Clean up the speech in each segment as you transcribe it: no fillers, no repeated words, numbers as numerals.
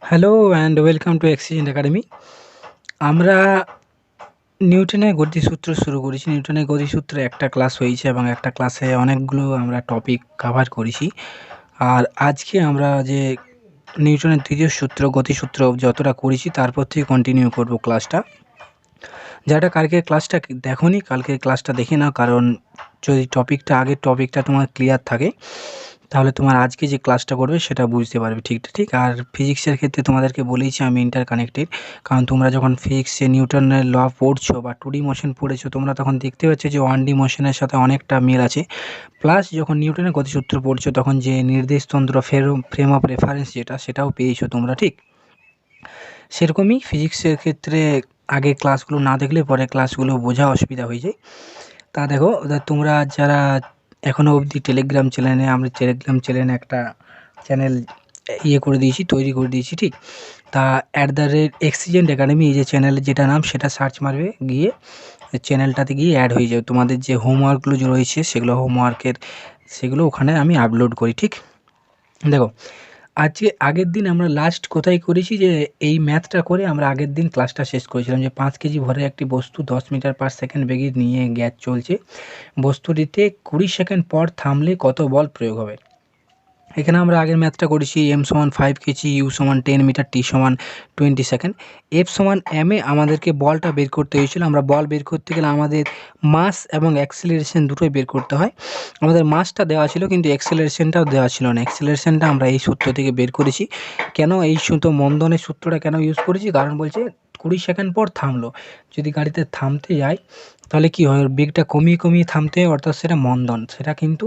Hello and welcome to accident academy. আমরা নিউটনের গতিসূত্র শুরু করেছি। নিউটনের গতিসূত্রে একটা ক্লাস হয়েছে এবং একটা ক্লাসে অনেকগুলো আমরা টপিক কভার করেছি। আর আজকে আমরা যে নিউটনের তৃতীয় সূত্র গতিসূত্র যতটা করেছি তারপর থেকে কন্টিনিউ করব ক্লাসটা। যারা কালকের ক্লাসটা দেখোনি কালকের ক্লাসটা দেখে নাও, কারণ যদি আগের টপিকটা তোমার ক্লিয়ার থাকে তাহলে তোমার আজকে যে ক্লাসটা করবে সেটা বুঝতে পারবে ঠিক। আর ফিজিক্সের ক্ষেত্রে তোমাদেরকে বলেইছি আমি ইন্টারকানেক্টেড, কারণ তোমরা যখন ফিজিক্সে নিউটনের ল পড়ছো বা 2D মোশন পড়েছো তোমরা তখন দেখতে পাচ্ছ যে 1D মোশনের সাথে অনেকটা মিল আছে। প্লাস যখন নিউটনের গতিসূত্র পড়ছো তখন যে নির্দেশতন্ত্র ফ্রেম অফ রেফারেন্স সেটাও পেয়েছো তোমরা, ঠিক সেরকমই ফিজিক্সের ক্ষেত্রে আগে ক্লাসগুলো না দেখলে পরে ক্লাসগুলো বোঝা অসুবিধা হয়ে যায়। তা দেখো, তোমরা যারা এখনও অবধি টেলিগ্রাম চ্যানেলে একটা চ্যানেল তৈরি করে দিয়েছি, ঠিক তা @এক্সিডেন্ট একাডেমি এই যে চ্যানেলের যেটা নাম সেটা সার্চ মারবে, গিয়ে চ্যানেলটাতে গিয়ে অ্যাড হয়ে যাবে। তোমাদের যে হোমওয়ার্কগুলো যে রয়েছে সেগুলো ওখানে আমি আপলোড করি, ঠিক দেখো। আজকে আগের দিন আমরা লাস্ট কোথায় করেছি, যে এই ম্যাথটা করে আমরা আগের দিন ক্লাসটা শেষ করেছিলাম যে 5 কেজি ভরের একটি বস্তু 10 মিটার পার সেকেন্ড বেগে নিয়ে গ্যাস চলছে, বস্তুটিতে 20 সেকেন্ড পর থামলে কত বল প্রয়োগ হবে। এখানে আমরা আগের ম্যাথটা করেছি m সমান 5 কেজি, u সমান 10 মিটার, t সমান 20 সেকেন্ড, f সমান m এ আমাদেরকে বলটা বের করতে হয়েছিল। আমরা বল বের করতে গেলে আমাদের মাস এবং অ্যাক্সিলারেশন দুটোই বের করতে হয়। আমাদের মাসটা দেওয়া ছিল কিন্তু অ্যাক্সিলারেশনটাও দেওয়া ছিল না। অ্যাক্সিলারেশনটা আমরা এই সূত্র থেকে বের করেছি। কেন এই মন্দনের সূত্রটা কেন ইউজ করেছি, কারণ বলছে 20 সেকেন্ড পর থামলো। যদি গাড়িতে থামতে যায় তাহলে কি হয়, বেগটা কমিয়ে থামতে হয়, অর্থাৎ সেটা মন্দন। সেটা কিন্তু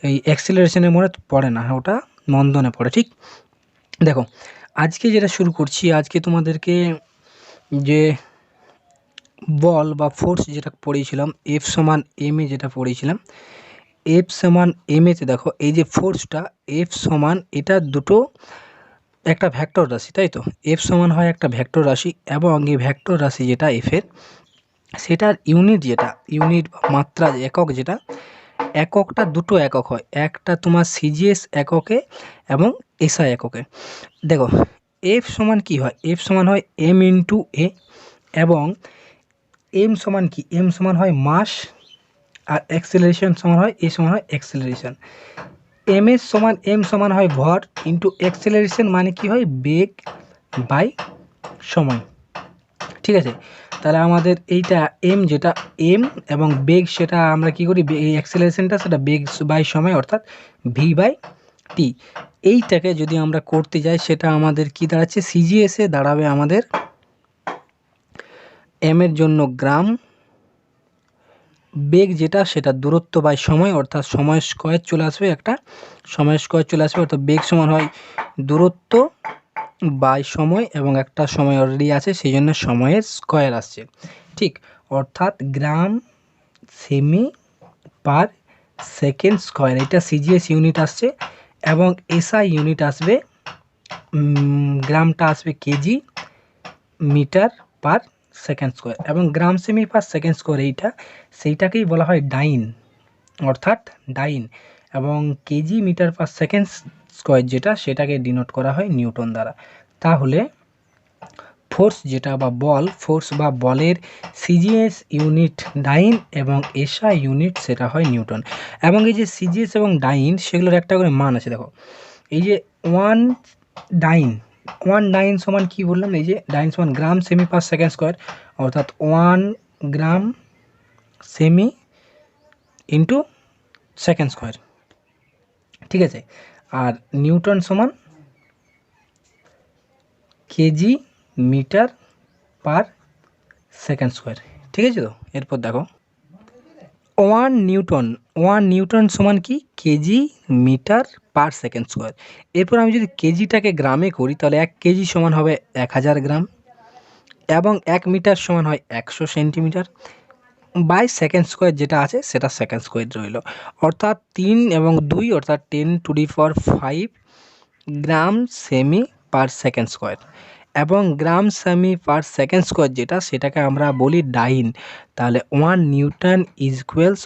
এই অ্যাক্সিলারেশনের মধ্যে পড়ে না, ওটা মন্দনে পড়ে, ঠিক দেখো। আজকে যেটা শুরু করছি, আজকে তোমাদেরকে যে বল বা ফোর্স যেটা পড়েছিলাম এফ সমান এম এ, যেটা পড়েছিলাম এফ সমান এম এতে দেখো এই যে ফোর্সটা এফ সমান, এটা দুটো একটা ভেক্টর রাশি, তাই তো এফ সমান হয় একটা ভেক্টর রাশি, এবং এই ভেক্টর রাশি যেটা এফের সেটার ইউনিট বা মাত্রা একক, যেটা এককটা দুটো একক হয়, একটা তোমার সিজিএস এককে এবং এসআই এককে। দেখো এফ সমান কি হয়, এফ সমান হয় এম ইন্টু এ, এবং এম সমান কি, এম সমান হয় মাস, আর অ্যাক্সেলারেশন সমান হয় এ সমান হয় অ্যাক্সেলারেশন। এম সমান হয় ভর ইন্টু অ্যাক্সেলারেশন, মানে কি হয় বেগ বাই সময়, ঠিক আছে। তাহলে আমাদের এইটা যেটা এম এবং বেগ, সেটা আমরা কি করি, এই অ্যাক্সেলারেশনটা সেটা বেগ বাই সময়, অর্থাৎ ভি বাই টি। এইটাকে যদি আমরা করতে যাই সেটা আমাদের কি দাঁড়াচ্ছে, সিজিএসে দাঁড়াবে আমাদের এম এর জন্য গ্রাম, বেগ যেটা সেটা দূরত্ব বাই সময়, অর্থাৎ সময় স্কোয়ার চলে আসবে, অর্থাৎ বেগ সমান হয় দূরত্ব বাই সময়, এবং একটা সময় অলরেডি আছে সেই জন্য সময়ের স্কোয়ার আসছে, ঠিক অর্থাৎ gram semi per second square, এটা সিজিএস ইউনিট আসছে। এবং এসআই ইউনিট আসবে, গ্রামটা আসবে KG metre per second square, এবং gram semi per second square সেইটাকেই বলা হয় ডাইন, এবং KG metre per second square সেটাকে ডিনোট করা হয় নিউটন দ্বারা। তাহলে ফোর্স বা বলের সিজিএস ইউনিট ডাইন এবং এসআই ইউনিট সেটা হয় নিউটন। এবং এই যে সিজিএস এবং ডাইন সেগুলোর একটা করে মান আছে, দেখো এই যে ওয়ান ডাইন সমান কি বললাম, এই যে ডাইন সমান gram semi per second square, অর্থাৎ 1 gram semi into second square, ঠিক আছে। আর নিউটন সমান KG metre per second square, ঠিক আছে তো। এরপর দেখো ওয়ান নিউটন সমান কি, KG metre per second square. এরপর আমি যদি কেজিটাকে গ্রামে করি তাহলে 1 কেজি সমান হবে 1000 গ্রাম, এবং 1 মিটার সমান হয় 100 সেন্টিমিটার, বাই সেকেন্ড স্কোয়ার যেটা আছে সেটা সেকেন্ড স্কোয়ার রইল, অর্থাৎ 3 এবং 2 অর্থাৎ 10⁵ গ্রাম সেমি পার সেকেন্ড স্কোয়ার। এবং gram semi per second square সেটাকে আমরা বলি ডাইন। তাহলে 1 নিউটন ইজ ইকুয়ালস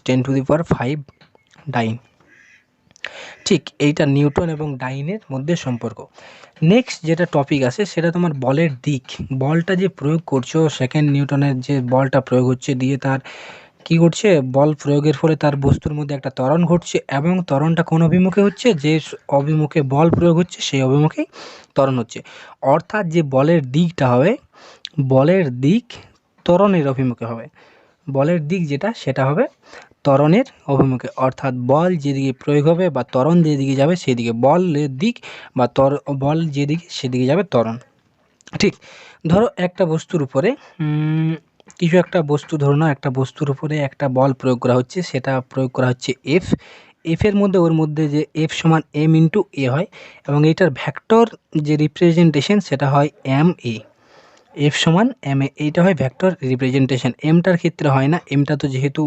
10⁵ ডাইন। ঠিক এইটা নিউটন এবং ডাইনের মধ্যে সম্পর্ক। নেক্সট যেটা টপিক আছে সেটা তোমার বলের দিক। বলটা যে প্রয়োগ করছো, সেকেন্ড নিউটনের যে বলটা প্রয়োগ হচ্ছে দিয়ে তার কি ঘটছে, বল প্রয়োগের ফলে তার বস্তুর মধ্যে একটা ত্বরণ ঘটছে এবং ত্বরণটা কোন অভিমুখে হচ্ছে, যে অভিমুখে বল প্রয়োগ হচ্ছে সেই অভিমুখেই ত্বরণ হচ্ছে। অর্থাৎ যে বলের দিকটা হবে, বলের দিক ত্বরণের অভিমুখে হবে। বলের দিক যেটা সেটা হবে ত্বরণের অভিমুখে, অর্থাৎ বল যেদিকে প্রয়োগ হবে বা ত্বরণ যেদিকে যাবে সেদিকে বলের দিক, বা বল যেদিকে সেদিকে যাবে ত্বরণ। ঠিক, ধরো একটা বস্তুর উপরে কিছু একটা বস্তু, ধরো না একটা বস্তুর উপরে একটা বল প্রয়োগ করা হচ্ছে, সেটা প্রয়োগ করা হচ্ছে এফ। এফের মধ্যে ওর মধ্যে যে এফ সমান এম ইন্টু এ হয়, এবং এইটার ভ্যাক্টর যে রিপ্রেজেন্টেশন সেটা হয় এম এ। এফ সমান এম এ, এইটা হয় ভ্যাক্টর রিপ্রেজেন্টেশন। এমটার ক্ষেত্রে হয় না, এমটা তো যেহেতু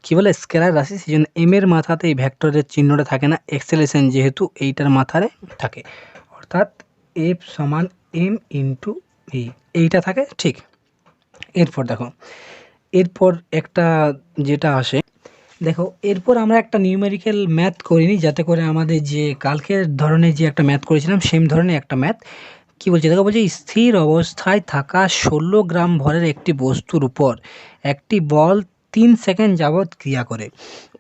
কী বলে স্কেলার রাশি, সেই জন্য এম এর মাথাতে এই ভ্যাক্টরের চিহ্নটা থাকে না, এক্সেলেশন যেহেতু এইটার মাথায় থাকে, অর্থাৎ এফ সমান এম ইন্টু এ, এইটা থাকে। ঠিক, এরপর দেখো, এরপর একটা যেটা আসে, দেখো এরপর আমরা একটা নিউমেরিক্যাল ম্যাথ করিনি, যাতে করে আমাদের যে কালকের ধরনের যে একটা ম্যাথ করেছিলাম সেম ধরনের একটা ম্যাথ। কি বলছে দেখো, বলছে স্থির অবস্থায় থাকা 16 গ্রাম ভরের একটি বস্তুর উপর একটি বল 3 সেকেন্ড যাবৎ ক্রিয়া করে।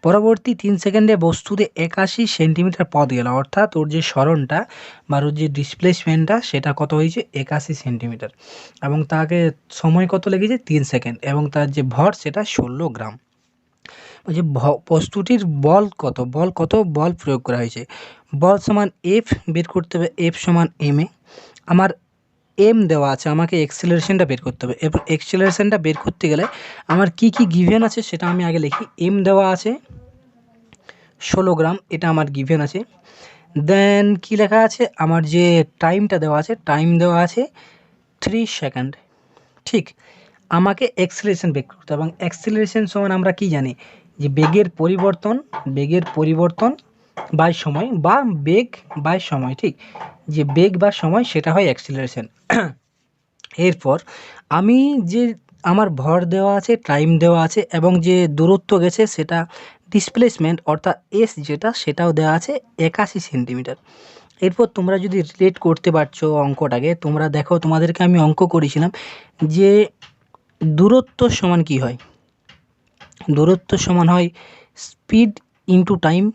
পরবর্তী 3 সেকেন্ডে বস্তুতে 81 সেন্টিমিটার পথ গেল, অর্থাৎ ওর যে সরণটা বা ওর যে ডিসপ্লেসমেন্টটা সেটা কত হয়েছে, 81 সেন্টিমিটার, এবং তাকে সময় কত লেগেছে, 3 সেকেন্ড, এবং তার যে ভর সেটা 16 গ্রাম। যে বস্তুটির বল কত বল প্রয়োগ করা হয়েছে। বল সমান এফ বের করতে হবে, এফ সমান এম এ। আমার এম দেওয়া আছে, আমাকে এক্সেলারেশনটা বের করতে হবে। এরপর এক্সেলারেশনটা বের করতে গেলে আমার কি কি গিভেন আছে সেটা আমি আগে লিখি। এম দেওয়া আছে 16 গ্রাম, এটা আমার গিভেন আছে। দেন কি লেখা আছে, আমার যে টাইমটা দেওয়া আছে, টাইম দেওয়া আছে 3 সেকেন্ড। ঠিক, আমাকে এক্সেলারেশন বের করতে হবে, এবং এক্সেলারেশন সমান আমরা কি জানি, যে বেগের পরিবর্তন বাই সময়, বা বেগ বাই সময়। ঠিক, যে বেগ বা সময় সেটা হয় অ্যাক্সিলারেশন। এরপর আমি যে আমার ভর দেওয়া আছে, টাইম দেওয়া আছে, এবং যে দূরত্ব গেছে সেটা ডিসপ্লেসমেন্ট অর্থাৎ এস যেটা, সেটাও দেওয়া আছে 81 সেন্টিমিটার। এরপর তোমরা যদি রিলেট করতে পারছো অঙ্কটাকে, তোমরা দেখো তোমাদেরকে আমি অঙ্ক করেছিলাম যে দূরত্ব সমান কি হয়, দূরত্ব সমান হয় স্পিড ইন্টু টাইম।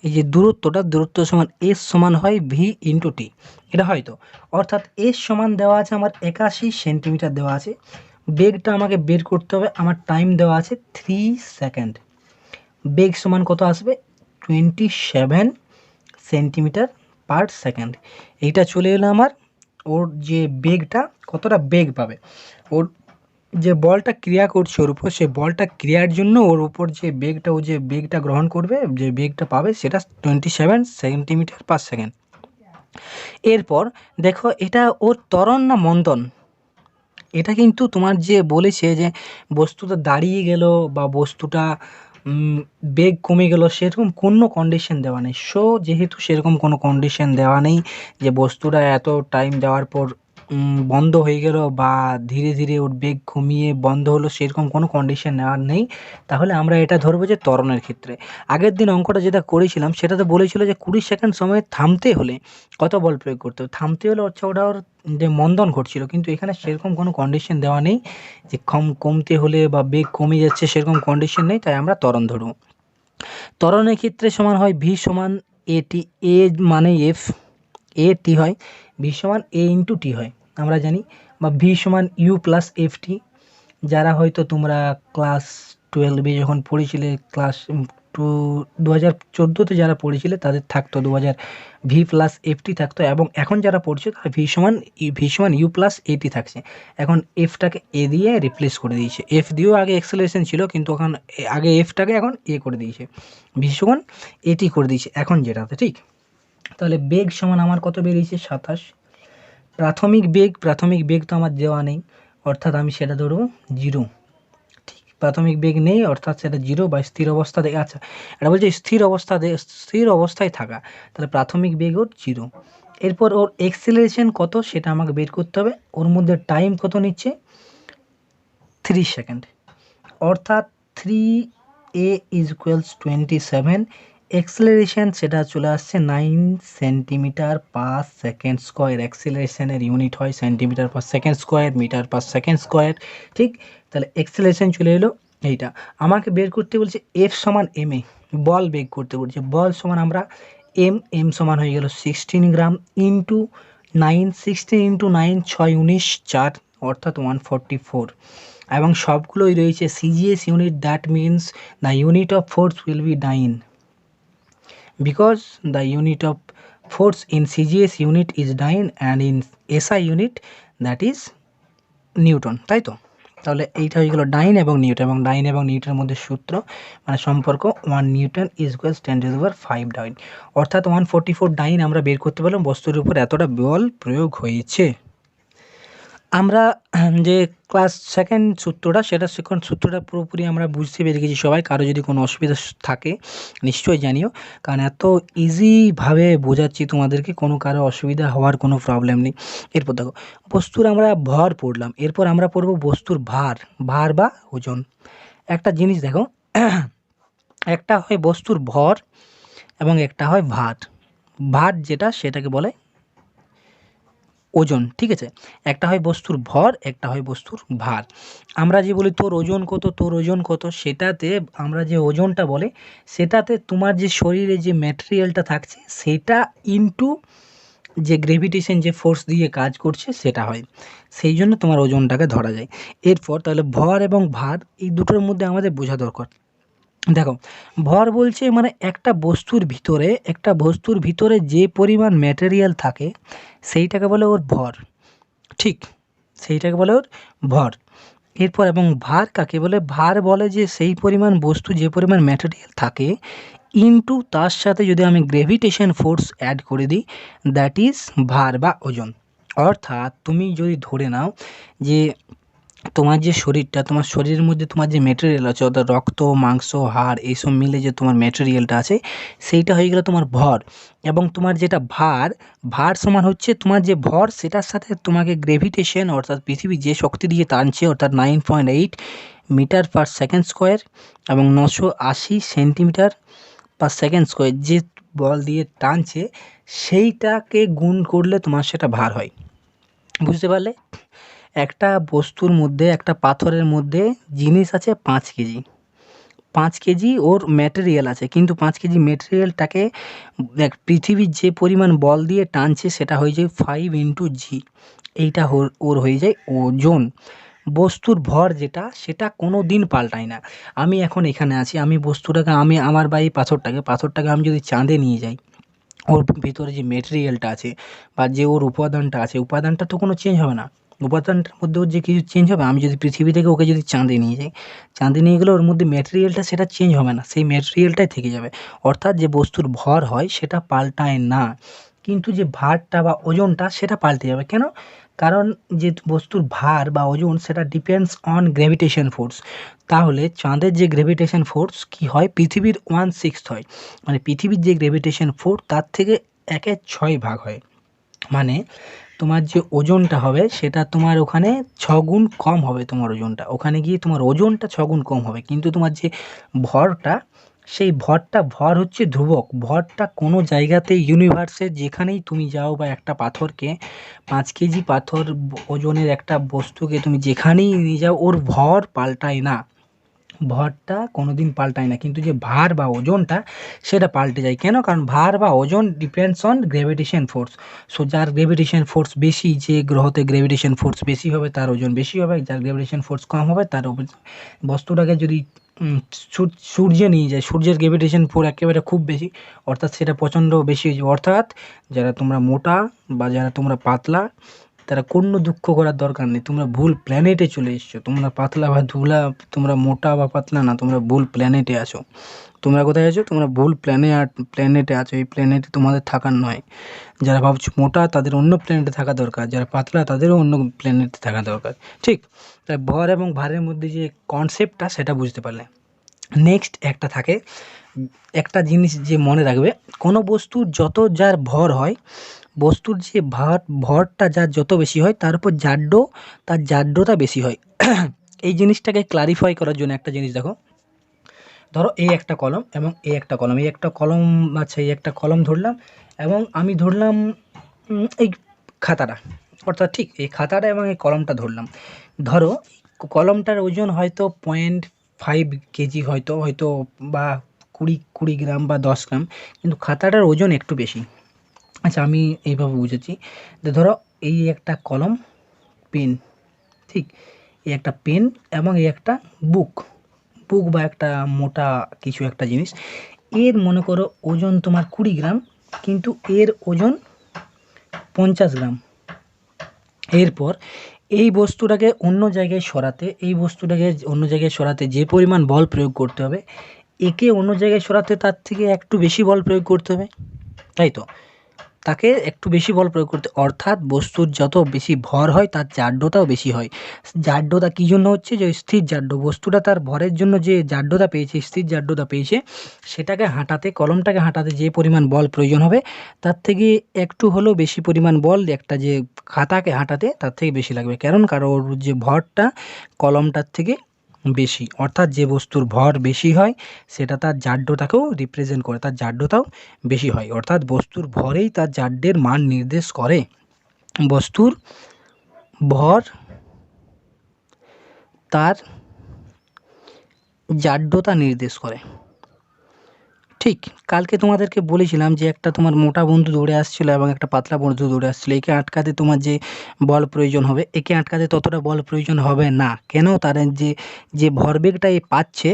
এই যে দূরত্ব সমান এস সমান হয় ভি ইন্টু টি, এটা হয়তো, অর্থাৎ এস সমান দেওয়া আছে আমার 81 সেন্টিমিটার দেওয়া আছে, বেগটা আমাকে বের করতে হবে, আমার টাইম দেওয়া আছে 3 সেকেন্ড, বেগ সমান কত আসবে 27 সেন্টিমিটার পার সেকেন্ড। এইটা চলে এলো আমার, ওর যে বেগটা কতটা বেগ পাবে, ওর যে বলটা ক্রিয়া করছে ওর উপর, সেই বলটা ক্রিয়ার জন্য ওর উপর যে বেগটা, ও যে বেগটা গ্রহণ করবে, যে বেগটা পাবে সেটা 27 সেন্টিমিটার পার সেকেন্ড। এরপর দেখো এটা ওর ত্বরণ না মন্দন, এটা কিন্তু তোমার যে বলেছে যে বস্তুটা দাঁড়িয়ে গেল বা বস্তুটা বেগ কমে গেল, সেরকম কোনো কন্ডিশন দেওয়া নেই। সো যেহেতু সেরকম কোনো কন্ডিশন দেওয়া নেই যে বস্তুটা এত টাইম দেওয়ার পর বন্ধ হয়ে গেল বা ধীরে ধীরে ওর বেগ কমিয়ে বন্ধ হলো, সেরকম কোনো কন্ডিশন নেওয়ার নেই, তাহলে আমরা এটা ধরবো যে ত্বরণের ক্ষেত্রে। আগের দিন অঙ্কটা যেটা করেছিলাম সেটাতে বলেছিল যে 20 সেকেন্ড সময় থামতে হলে কত বল প্রয়োগ করতে হবে, থামতে হলে হচ্ছে ওটা ওর যে মন্দন ঘটছিল, কিন্তু এখানে সেরকম কোনো কন্ডিশন দেওয়া নেই যে কমতে হলে বা বেগ কমে যাচ্ছে, সেরকম কন্ডিশন নেই, তাই আমরা ত্বরণ ধরব। ত্বরণের ক্ষেত্রে সমান হয় ভি সমান এটি, এ মানে এফ, এ টি হয়, ভি সমান এ ইন্টু টি হয় আমরা জানি, বা ভি সমান ইউ প্লাস এফ টি। যারা হয়তো তোমরা ক্লাস 12-এ যখন পড়েছিলে, ক্লাস 2014-তে যারা পড়েছিলে তাদের থাকতো 2000 ভি প্লাস এফটি থাকতো, এবং এখন যারা পড়ছে তারা ভি সমান ইউ প্লাস এটি থাকছে। এখন এফটাকে এ দিয়ে রিপ্লেস করে দিয়েছে, এফ দিয়েও আগে এক্সেলারেশন ছিল কিন্তু ওখানে আগে এফটাকে এখন এ করে দিয়েছে, ভি সমান এটি করে দিয়েছে এখন যেটাতে। ঠিক, তাহলে বেগ সমান আমার কত বেরিয়েছে 27। প্রাথমিক বেগ তো আমার দেওয়া নেই, অর্থাৎ আমি সেটা ধরবো 0। ঠিক, প্রাথমিক বেগ নেই অর্থাৎ সেটা 0 বা স্থির অবস্থা দেখে, আচ্ছা এটা বলছে স্থির অবস্থায় থাকা, তাহলে প্রাথমিক বেগ ওর 0। এরপর ওর এক্সেলারেশন কত সেটা আমাকে বের করতে হবে, ওর মধ্যে টাইম কত নিচ্ছে 3 সেকেন্ড, অর্থাৎ 3 এ ইজ ইকুয়ালস 27, অ্যাক্সেলারেশন সেটা চলে আসছে 9 সেন্টিমিটার পার সেকেন্ড স্কোয়ার। অ্যাক্সেলারেশনের ইউনিট হয় centimetre per second square, metre per second square, ঠিক। তাহলে অ্যাক্সেলারেশন চলে এলো এইটা। আমাকে বের করতে বলছে এফ সমান এম এ, বল বের করতে বলছে। বল সমান আমরা এম সমান হয়ে গেল 16 গ্রাম ইন্টু 9, 16 ইন্টু 9 6 19 4 অর্থাৎ 144, এবং সবগুলোই রয়েছে CGS unit. That means the unit of force will be 9, because the unit of force in CGS unit is 9 and in SI unit that is Newton, তাই তো। তাহলে এইটা হয়ে গেল ডাইন এবং নিউটন, এবং ডাইন এবং নিউটনের মধ্যে সূত্র মানে সম্পর্ক 1 নিউটন ইজ ইকুয়ালস 10⁵ ডাইন, অর্থাৎ 144 ডাইন আমরা বের করতে পারলাম বস্তুর উপর এতটা বল প্রয়োগ হয়েছে। আমরা যে ক্লাস সেকেন্ড সূত্রটা, সেটা সেকেন্ড সূত্রটা পুরোপুরি আমরা বুঝতে পেরে গেছি সবাই। কারো যদি কোনো অসুবিধা থাকে নিশ্চয়ই জানিও, কারণ এত ইজিভাবে বোঝাচ্ছি তোমাদেরকে, কোনো কারো অসুবিধা হওয়ার কোনো প্রবলেম নেই। এরপর দেখো বস্তুর আমরা ভর পড়লাম, এরপর আমরা পড়ব বস্তুর ভার, ভার বা ওজন। একটা জিনিস দেখো, একটা হয় বস্তুর ভর এবং একটা হয় ভার। ভার যেটা সেটাকে বলে ওজন, ঠিক আছে। একটা হয় বস্তুর ভর, একটা হয় বস্তুর ভার। আমরা যে বলি তোর ওজন কত, তোর ওজন কত, সেটাতে আমরা যে ওজনটা বলে সেটাতে তোমার যে শরীরে যে ম্যাটেরিয়ালটা থাকছে সেটা ইনটু যে গ্র্যাভিটেশন যে ফোর্স দিয়ে কাজ করছে সেটা হয়, সেই জন্য তোমার ওজনটাকে ধরা যায়। এরপর তাহলে ভর এবং ভার এই দুটোর মধ্যে আমাদের বোঝা দরকার। দেখো ভর বলছে মানে একটা বস্তুর ভিতরে যে পরিমাণ ম্যাটেরিয়াল থাকে সেইটাকে বলে ওর ভর, ঠিক, সেইটাকে বলে ওর ভর। এরপর এবং ভার কাকে বলে, ভার বলে যে সেই পরিমাণ বস্তু যে পরিমাণ ম্যাটেরিয়াল থাকে ইনটু তার সাথে যদি আমি গ্র্যাভিটেশন ফোর্স অ্যাড করে দিই, দ্যাট ইজ ভার বা ওজন। অর্থাৎ তুমি যদি ধরে নাও যে তোমার যে শরীরটা, তোমার শরীরের মধ্যে তোমার যে মেটেরিয়াল আছে অর্থাৎ রক্ত মাংস হাড় এইসব মিলে যে তোমার মেটেরিয়ালটা আছে সেইটা হয়ে গেল তোমার ভর। এবং তোমার যেটা ভার, ভার সমান হচ্ছে তোমার যে ভর সেটার সাথে তোমাকে গ্র্যাভিটেশন অর্থাৎ পৃথিবী যে শক্তি দিয়ে টানছে অর্থাৎ 9.8 মিটার পার সেকেন্ড স্কোয়ার এবং 980 সেন্টিমিটার পার সেকেন্ড স্কোয়ার যে বল দিয়ে টানছে সেইটাকে গুণ করলে তোমার সেটা ভার হয়। বুঝতে পারলে? একটা বস্তুর মধ্যে, একটা পাথরের মধ্যে জিনিস আছে 5 কেজি, 5 কেজি ওর ম্যাটেরিয়াল আছে, কিন্তু 5 কেজি ম্যাটেরিয়ালটাকে দেখ পৃথিবীর যে পরিমাণ বল দিয়ে টানছে সেটা হয়ে যায় 5 ইন্টু জি, এইটা ওর হয়ে যায় ওজন। বস্তুর ভর যেটা সেটা কোনো দিন পাল্টায় না। আমি এখন এখানে আছি, আমি বস্তুটাকে আমি আমার বা এই পাথরটাকে আমি যদি চাঁদে নিয়ে যাই, ওর ভিতরে যে মেটেরিয়ালটা আছে বা যে ওর উপাদানটা আছে, উপাদানটা তো কোনো চেঞ্জ হবে না। উপাদানটার মধ্যে ওর যে কিছু চেঞ্জ হবে, আমি যদি পৃথিবী থেকে ওকে যদি চাঁদে নিয়ে যাই, চাঁদে নিয়ে গেলে ওর মধ্যে মেটেরিয়ালটা সেটা চেঞ্জ হবে না, সেই মেটেরিয়ালটাই থেকে যাবে। অর্থাৎ যে বস্তুর ভর হয় সেটা পাল্টায় না, কিন্তু যে ভারটা বা ওজনটা সেটা পাল্টে যাবে। কেন? কারণ যে বস্তুর ভার বা ওজন সেটা ডিপেন্ডস অন গ্র্যাভিটেশন ফোর্স। তাহলে চাঁদের যে গ্র্যাভিটেশন ফোর্স কী হয়, পৃথিবীর 1/6 হয়, মানে পৃথিবীর যে গ্র্যাভিটেশন ফোর্স তার থেকে 1/6 ভাগ হয়। মানে তোমার যে ওজনটা হবে সেটা তোমার ওখানে 6 গুণ কম হবে, তোমার ওজনটা ওখানে গিয়ে তোমার ওজনটা 6 গুণ কম হবে। কিন্তু তোমার যে ভরটা, সেই ভর হচ্ছে ধ্রুবক। ভরটা কোনো জায়গাতে ইউনিভার্সে যেখানেই তুমি যাও বা একটা পাথরকে 5 কেজি পাথর ওজনের একটা বস্তুকে তুমি যেখানেই নিয়ে যাও ওর ভর পাল্টায় না, ভরটা কোনো দিন পাল্টায় না। কিন্তু যে ভার বা ওজনটা সেটা পাল্টে যায়। কেন? কারণ ভার বা ওজন depends on gravitation force. So যার গ্র্যাভিটেশন ফোর্স বেশি, যে গ্রহতে গ্র্যাভিটেশন ফোর্স বেশি হবে তার ওজন বেশি হবে, যার গ্র্যাভিটেশন ফোর্স কম হবে তার বস্তুটাকে যদি সূর্যে নিয়ে যায়, সূর্যের গ্র্যাভিটেশন ফোর্স একেবারে খুব বেশি, অর্থাৎ সেটা প্রচণ্ড বেশি হয়ে যাবে। অর্থাৎ যারা তোমরা মোটা বা যারা তোমরা পাতলা তারা কোনো দুঃখ করার দরকার নেই, তোমরা ভুল প্ল্যানেটে চলে এসছো। তোমরা পাতলা বা ধুলা, তোমরা মোটা বা পাতলা না, তোমরা ভুল প্ল্যানেটে আছো। তোমরা কোথায় আছো? তোমরা ভুল প্ল্যানেটে আছো, এই প্ল্যানেটে তোমাদের থাকার নয়। যারা ভাবছো মোটা তাদের অন্য প্ল্যানেটে থাকা দরকার, যারা পাতলা তাদেরও অন্য প্ল্যানেটে থাকা দরকার, ঠিক। তাই ভর এবং ভারের মধ্যে যে কনসেপ্টটা সেটা বুঝতে পারলে। নেক্সট একটা থাকে, একটা জিনিস যে মনে রাখবে, কোনো বস্তুর যত যার ভর হয়, বস্তুর যে ভরটা যার যত বেশি হয় তার উপর তার জাড্যতা বেশি হয়। এই জিনিসটাকে ক্লারিফাই করার জন্য একটা জিনিস দেখো, ধরো এই একটা কলম এবং এই একটা কলম, এই একটা কলম, আচ্ছা এই একটা কলম ধরলাম এবং আমি ধরলাম এই খাতাটা, অর্থাৎ ঠিক এই খাতাটা এবং এই কলমটা ধরলাম। ধরো কলমটার ওজন হয়তো 0.5 কেজি, হয়তো হয়তো বা কুড়ি গ্রাম বা 10 গ্রাম, কিন্তু খাতাটার ওজন একটু বেশি। আচ্ছা আমি এইভাবে বুঝেছি যে ধরো এই একটা কলম, পেন, ঠিক, এই একটা পেন এবং এই একটা বুক, বা একটা মোটা কিছু একটা জিনিস, এর মনে করো ওজন তোমার 20 গ্রাম, কিন্তু এর ওজন 50 গ্রাম। এরপর এই বস্তুটাকে অন্য জায়গায় সরাতে, যে পরিমাণ বল প্রয়োগ করতে হবে, একে অন্য জায়গায় সরাতে তার থেকে একটু বেশি বল প্রয়োগ করতে হবে, তাই তো? তাকে একটু বেশি বল প্রয়োগ করতে, অর্থাৎ বস্তুর যত বেশি ভর হয় তার জাড্যতাও বেশি হয়। জাড্যতা কী জন্য হচ্ছে? যে স্থির জাড্য, বস্তুটা তার ভরের জন্য যে জাড্যতা পেয়েছে, স্থির জাড্যতা পেয়েছে, সেটাকে হাঁটাতে, কলমটাকে হাঁটাতে যে পরিমাণ বল প্রয়োজন হবে তার থেকে একটু হলেও বেশি পরিমাণ বল একটা যে খাতাকে হাঁটাতে তার থেকে বেশি লাগবে। কারণ ওর যে ভরটা কলমটার থেকে বেশি, অর্থাৎ যে বস্তুর ভর বেশি হয় সেটা তার জাড্যতাকেও রিপ্রেজেন্ট করে, তার জাড্যতাও বেশি হয়, অর্থাৎ বস্তুর ভরেই তার জাড্যের মান নির্দেশ করে। বস্তুর ভর তার জাড্যতা নির্দেশ করে। ঠিক কালকে তোমাদেরকে বলেছিলাম যে একটা তোমার মোটা বন্ধু দৌড়ে আসছিল এবং একটা পাতলা বন্ধু দৌড়ে আসছিল, একে আটকাতে তোমার যে বল প্রয়োজন হবে, একে আটকাতে ততটা বল প্রয়োজন হবে না। কেন? তার যে ভরবেগটা এ পাচ্ছে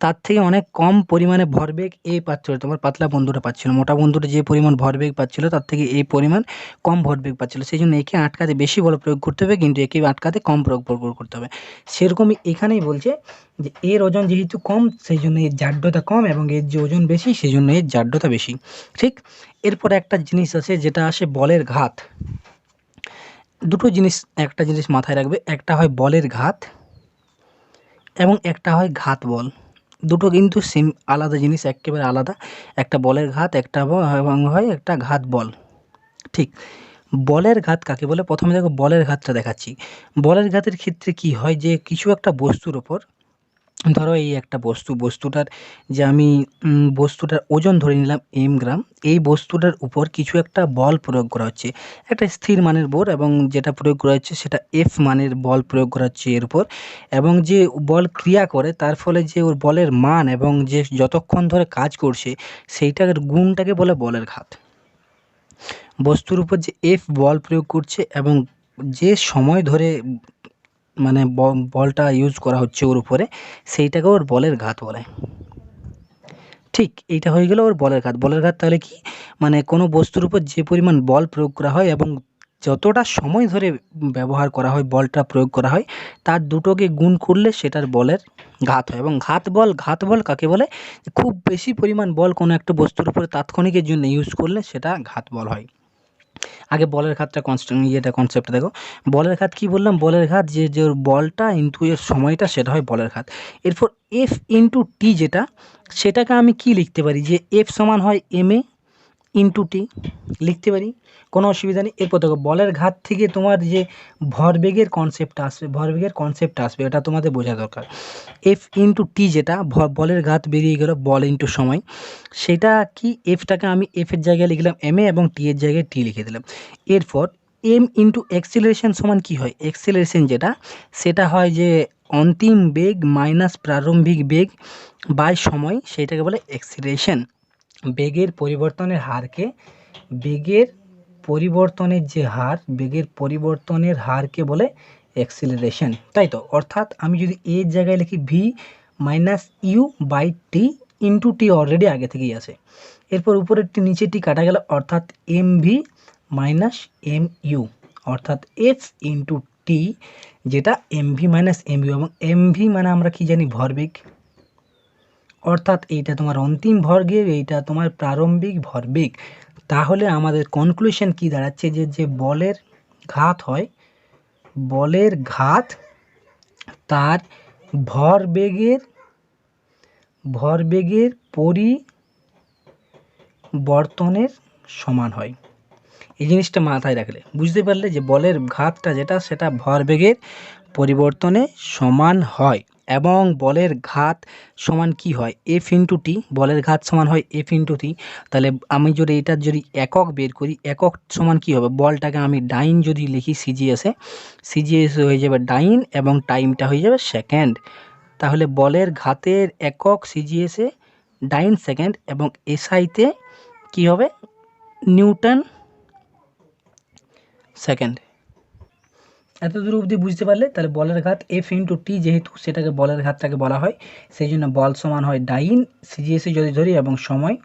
তার থেকে অনেক কম পরিমাণে ভরবেগ এ পাচ্ছিল, তোমার পাতলা বন্ধুটা পাচ্ছিল। মোটা বন্ধুটা যে পরিমাণ ভরবেগ পাচ্ছিল তার থেকে এই পরিমাণ কম ভরবেগ পাচ্ছিল, সেই জন্য একে আটকাতে বেশি বল প্রয়োগ করতে হবে, কিন্তু একে আটকাতে কম প্রয়োগ করতে হবে। সেরকমই এখানেই বলছে যে এর ওজন যেহেতু কম সেই জন্য এর জাড্যতা কম, এবং এর যে ওজন বেশি সেই জন্য এর জাড্যতা বেশি। ঠিক, এরপরে একটা জিনিস আছে যেটা আসে বলের ঘাত। দুটো জিনিস, একটা জিনিস মাথায় রাখবে, একটা হয় বলের ঘাত এবং একটা হয় ঘাত বল। দুটো কিন্তু সেম, আলাদা জিনিস, একেবারে আলাদা। একটা বলের ঘাত, এবং হয় একটা ঘাত বল। ঠিক, বলের ঘাত কাকে বলে? প্রথমে দেখো বলের ঘাতটা দেখাচ্ছি। বলের ঘাতের ক্ষেত্রে কি হয়, যে কিছু একটা বস্তুর ওপর, ধরো এই একটা বস্তুটার যে আমি বস্তুটার ওজন ধরে নিলাম গ্রাম, এই বস্তুটার উপর কিছু একটা বল প্রয়োগ করা হচ্ছে, একটা স্থির মানের বল, এবং যেটা প্রয়োগ করা হচ্ছে সেটা এফ মানের বল প্রয়োগ করা হচ্ছে এর উপর, এবং যে বল ক্রিয়া করে তার ফলে যে ওর বলের মান এবং যে যতক্ষণ ধরে কাজ করছে সেইটার গুণটাকে বলে বলের ঘাত। বস্তুর উপর যে এফ বল প্রয়োগ করছে এবং যে সময় ধরে মানে বলটা ইউজ করা হচ্ছে ওর উপরে, সেইটাকে ওর বলের ঘাত বলে। ঠিক, এইটা হয়ে গেল ওর বলের ঘাত। বলের ঘাত তাহলে কি, মানে কোনো বস্তুর উপর যে পরিমাণ বল প্রয়োগ করা হয় এবং যতটা সময় ধরে ব্যবহার করা হয়, বলটা প্রয়োগ করা হয়, তার দুটোকে গুণ করলে সেটার বলের ঘাত হয়। এবং ঘাত বল কাকে বলে? খুব বেশি পরিমাণ বল কোনো একটা বস্তুর উপরে তাৎক্ষণিকের জন্য ইউজ করলে সেটা ঘাত বল হয়। আগে বলের ঘাতটা কনসেপ্টটা দেখো। বলের ঘাত কি বললাম? বলের ঘাত যে ওর বলটা ইনটু এর সময়টা, সেটা হয় বলের ঘাত। এরপর এফ ইনটু টি যেটা, সেটাকে আমি কি লিখতে পারি? যে এফ সমান হয় ma ইনটু টি, লিখতে পারি, কোনো অসুবিধা নেই। এরপর দেখো বলের ঘাত থেকে তোমার যে ভরবেগের কনসেপ্টটা আসবে, এটা তোমাদের বোঝা দরকার। এফ ইনটু টি যেটা বলের ঘাত বেরিয়ে গেল, বল ইনটু সময়, সেটা কি? এফটাকে আমি এফের জায়গায় লিখলাম ma এবং টি এর জায়গায় টি লিখে দিলাম। এরপর এম ইনটু অ্যাক্সিলারেশন সমান কি হয়? অ্যাক্সিলারেশন যেটা, সেটা হয় যে অন্তিম বেগ মাইনাস প্রারম্ভিক বেগ বাই সময়, সেইটাকে বলে অ্যাক্সিলারেশন। বেগের পরিবর্তনের হারকে, বেগের পরিবর্তনের হারকে বলে অ্যাক্সিলারেশন, তাই তো? অর্থাৎ আমি যদি এর জায়গায় লিখি V minus U by T into T, already আগে থেকেই আছে। এরপর উপরেরটি নিচেরটি কাটা গেল, অর্থাৎ M V minus M U, অর্থাৎ এফ ইন্টু টি যেটা M V minus M U, এবং এম ভি মানে আমরা কি জানি? ভরবেগ, অর্থাৎ এইটা তোমার অন্তিম ভরবেগ, এইটা তোমার প্রারম্ভিক ভরবেগ। তাহলে আমাদের কনক্লুশন কি দাঁড়াচ্ছে? যে বলের ঘাত হয়, বলের ঘাত তার ভরবেগের পরিবর্তনের সমান হয়। এই জিনিসটা মাথায় রাখলে, বুঝতে পারলে যে বলের ঘাতটা যেটা, সেটা ভরবেগের পরিবর্তনে সমান হয়। এবং বলের ঘাত সমান কি হয়, এফ ইন্টু টি, বলের ঘাত সমান হয় এফ ইন্টু টি। তাহলে আমি যদি এটার যদি একক বের করি, একক সমান কি হবে, বলটাকে আমি ডাইন যদি লিখি সিজিএসে, সিজিএসে হয়ে যাবে ডাইন এবং টাইমটা হয়ে যাবে সেকেন্ড। তাহলে বলের ঘাতের একক সিজিএসে ডাইন সেকেন্ড এবং এসআইতে কি হবে নিউটন সেকেন্ড। এত দূর অবধি বুঝতে পারলে? তাহলে বলের ঘাত এফ ইন্টু টি, যেহেতু সেটাকে বলের ঘাতটাকে বলা হয়, সেই জন্য বল সমান হয় ডাইন সিজিএসে যদি ধরি এবং সময়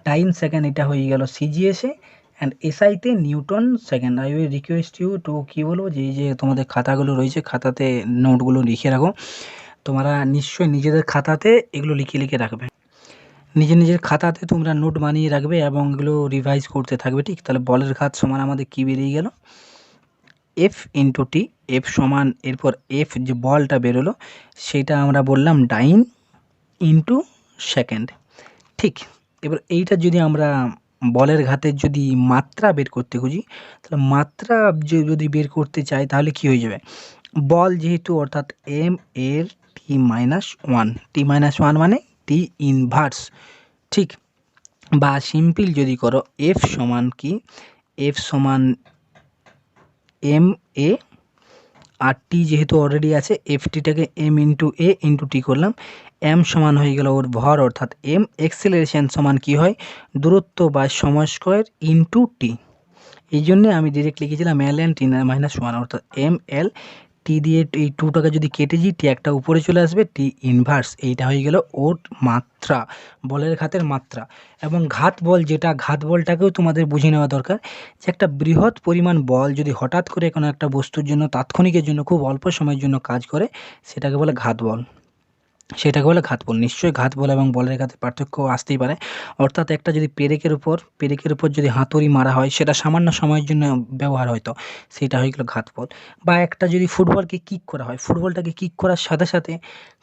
ডাইন সেকেন্ড, এটা হয়ে গেল সিজিএসে অ্যান্ড এসআইতে Newton second. I will request you to কী বলবো, যে এই যে তোমাদের খাতাগুলো রয়েছে খাতাতে নোটগুলো লিখে রাখো। তোমরা নিশ্চয়ই নিজেদের খাতাতে এগুলো লিখে লিখে রাখবে, নিজের খাতাতে তোমরা নোট বানিয়ে রাখবে এবং এগুলো রিভাইজ করতে থাকবে, ঠিক? তাহলে বলের ঘাত সমান আমাদের কী বেরিয়ে গেল, এফ ইন্টু টি, এফ সমান এরপর এফ যে বলটা বেরোলো সেটা আমরা বললাম ডাইন ইন্টু সেকেন্ড, ঠিক? এবার এইটা যদি আমরা বলের ঘাতের যদি মাত্রা বের করতে খুঁজি, তাহলে মাত্রা যদি বের করতে চাই তাহলে কি হয়ে যাবে, বল যেহেতু অর্থাৎ এম এর টি মাইনাস ওয়ান, টি মাইনাস ওয়ান মানে টি ইনভার্স, ঠিক? বা সিম্পল যদি করো, এফ সমান কি, এফ সমান এম এ, আর টি যেহেতু অলরেডি আছে এফ টিটাকে এম ইন্টু এ ইন্টু টি করলাম, এম সমান হয়ে গেল ওর ভর অর্থাৎ এম, এক্সেলারেশন সমান কি হয়, দূরত্ব বা সময় স্কোয়ার ইন্টু টি। এই জন্যে আমি ডিরেক্ট লিখেছিলাম L N T minus one, অর্থাৎ এম এল টি দিয়ে এই টুটাকে যদি কেটে দিই টি একটা উপরে চলে আসবে, টি ইনভার্স, এইটা হয়ে গেল ওর মাত্রা, বলের ঘাতের মাত্রা। এবং ঘাত বল, যেটা ঘাত বলটাকেও তোমাদের বুঝে নেওয়া দরকার, যে একটা বৃহৎ পরিমাণ বল যদি হঠাৎ করে কোনো একটা বস্তুর জন্য তাৎক্ষণিকের জন্য খুব অল্প সময়ের জন্য কাজ করে, সেটাকে বলে ঘাত বল, সেটাকে বলে ঘাত বল। নিশ্চয়ই ঘাত বল এবং বলের ঘাতের পার্থক্য আসতেই পারে। অর্থাৎ একটা যদি পেরেকের উপর যদি হাতুড়ি মারা হয়, সেটা সামান্য সময়ের জন্য ব্যবহার হয়তো, সেটা হয়ে গেল ঘাত বল। বা একটা যদি ফুটবলকে কিক করা হয়, ফুটবলটাকে কিক করার সাথে সাথে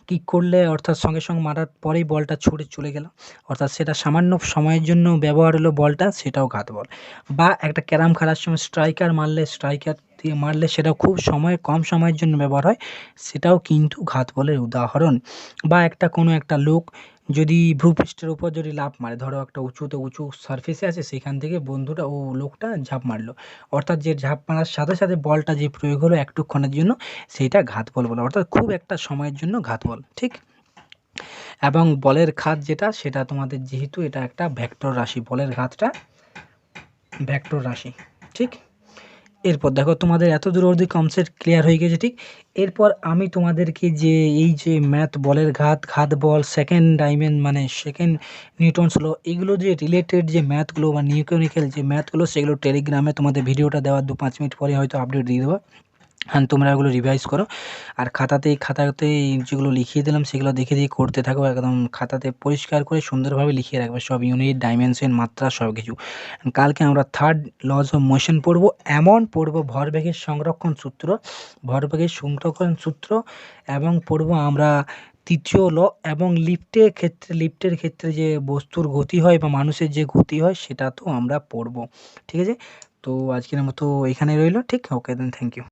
কিক করলে অর্থাৎ সঙ্গে সঙ্গে মারার পরেই বলটা ছুটে চলে গেল, অর্থাৎ সেটা সামান্য সময়ের জন্য ব্যবহার হলো বলটা, সেটাও ঘাত বল। বা একটা ক্যারাম খেলার সময় স্ট্রাইকার দিয়ে মারলে সেটাও খুব কম সময়ের জন্য ব্যবহার হয়, সেটাও কিন্তু ঘাত বলের উদাহরণ। বা কোনো একটা লোক যদি ভূপৃষ্ঠের উপর যদি লাফ মারে, ধরো একটা উঁচু সারফেসে আছে, সেখান থেকে লোকটা ঝাঁপ মারলো, অর্থাৎ যে ঝাঁপ মারার সাথে সাথে বলটা যে প্রয়োগ হলো একটুক্ষণের জন্য, সেইটা ঘাত বল বলে, অর্থাৎ খুব একটা সময়ের জন্য ঘাত বল, ঠিক? এবং বলের ঘাত যেটা, সেটা তোমাদের যেহেতু এটা একটা ভেক্টর রাশি, বলের ঘাতটা ভেক্টর রাশি, ঠিক? এরপর দেখো তোমাদের এত দূর অবধি কনসেপ্ট ক্লিয়ার হয়ে গেছে, ঠিক? এরপর আমি তোমাদেরকে যে এই যে ম্যাথ, বলের ঘাত বল, সেকেন্ড নিউটনস ল, এগুলো যে রিলেটেড যে ম্যাথগুলো বা নিউমেরিক্যাল যে ম্যাথগুলো, সেগুলো টেলিগ্রামে তোমাদের ভিডিওটা দেওয়ার 2-5 মিনিট পরে হয়তো আপডেট দিয়ে দেবো, হ্যাঁ তোমরা এগুলো রিভাইজ করো। আর খাতাতে যেগুলো লিখিয়ে দিলাম সেগুলো দেখে করতে থাকো, একদম খাতাতে পরিষ্কার করে সুন্দরভাবে লিখিয়ে রাখবে সব ইউনিট, ডাইমেনশন, মাত্রা সব কিছু। কালকে আমরা থার্ড লজ অফ মোশন পড়বো, পড়বো ভরবেগের সংরক্ষণ সূত্র, এবং পড়বো আমরা তৃতীয় ল, এবং লিফটের ক্ষেত্রে যে বস্তুর গতি হয় বা মানুষের যে গতি হয়, সেটা তো আমরা পড়বো, ঠিক আছে? তো আজকের মতো এখানে রইলো, ঠিক? ওকে দেন, থ্যাংক ইউ।